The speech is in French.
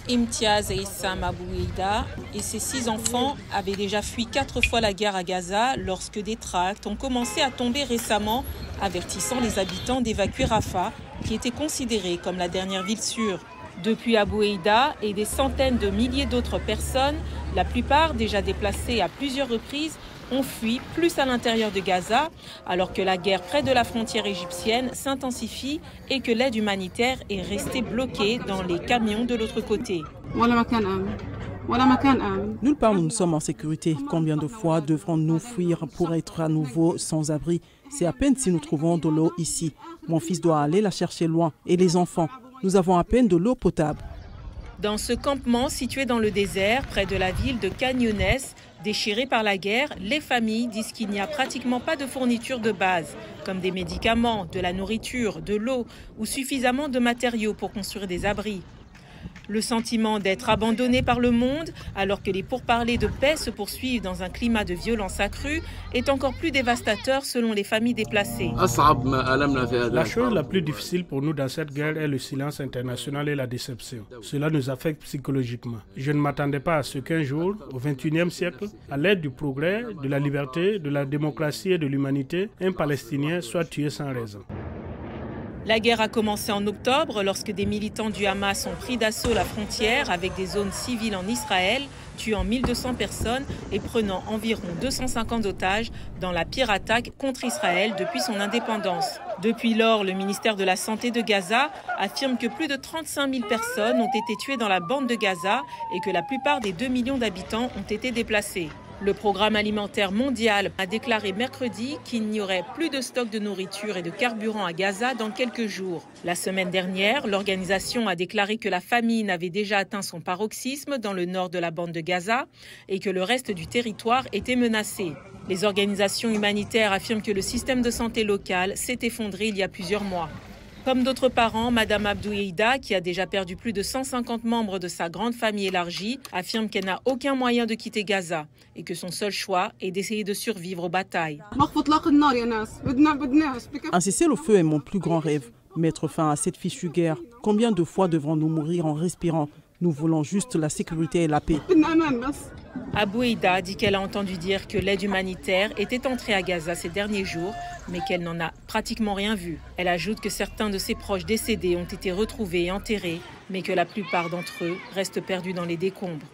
Imtiaz et Issam Aboueida et ses 6 enfants avaient déjà fui 4 fois la guerre à Gaza lorsque des tracts ont commencé à tomber récemment, avertissant les habitants d'évacuer Rafah, qui était considérée comme la dernière ville sûre. Depuis Aboueida et des centaines de milliers d'autres personnes, la plupart déjà déplacées à plusieurs reprises, ont fui plus à l'intérieur de Gaza, alors que la guerre près de la frontière égyptienne s'intensifie et que l'aide humanitaire est restée bloquée dans les camions de l'autre côté. Nulle part nous ne sommes en sécurité. Combien de fois devrons-nous fuir pour être à nouveau sans abri? C'est à peine si nous trouvons de l'eau ici. Mon fils doit aller la chercher loin. Et les enfants, nous avons à peine de l'eau potable. Dans ce campement situé dans le désert, près de la ville de Khan Younes, déchirée par la guerre, les familles disent qu'il n'y a pratiquement pas de fourniture de base, comme des médicaments, de la nourriture, de l'eau ou suffisamment de matériaux pour construire des abris. Le sentiment d'être abandonné par le monde, alors que les pourparlers de paix se poursuivent dans un climat de violence accrue, est encore plus dévastateur selon les familles déplacées. La chose la plus difficile pour nous dans cette guerre est le silence international et la déception. Cela nous affecte psychologiquement. Je ne m'attendais pas à ce qu'un jour, au XXIe siècle, à l'aide du progrès, de la liberté, de la démocratie et de l'humanité, un Palestinien soit tué sans raison. La guerre a commencé en octobre lorsque des militants du Hamas ont pris d'assaut la frontière avec des zones civiles en Israël, tuant 1200 personnes et prenant environ 250 otages dans la pire attaque contre Israël depuis son indépendance. Depuis lors, le ministère de la Santé de Gaza affirme que plus de 35 000 personnes ont été tuées dans la bande de Gaza et que la plupart des 2 millions d'habitants ont été déplacés. Le Programme alimentaire mondial a déclaré mercredi qu'il n'y aurait plus de stock de nourriture et de carburant à Gaza dans quelques jours. La semaine dernière, l'organisation a déclaré que la famine avait déjà atteint son paroxysme dans le nord de la bande de Gaza et que le reste du territoire était menacé. Les organisations humanitaires affirment que le système de santé local s'est effondré il y a plusieurs mois. Comme d'autres parents, Madame Aboueida, qui a déjà perdu plus de 150 membres de sa grande famille élargie, affirme qu'elle n'a aucun moyen de quitter Gaza et que son seul choix est d'essayer de survivre aux batailles. Un cessez-le-feu est mon plus grand rêve. Mettre fin à cette fichue guerre. Combien de fois devrons-nous mourir en respirant? Nous voulons juste la sécurité et la paix. Aboueida dit qu'elle a entendu dire que l'aide humanitaire était entrée à Gaza ces derniers jours, mais qu'elle n'en a pratiquement rien vu. Elle ajoute que certains de ses proches décédés ont été retrouvés et enterrés, mais que la plupart d'entre eux restent perdus dans les décombres.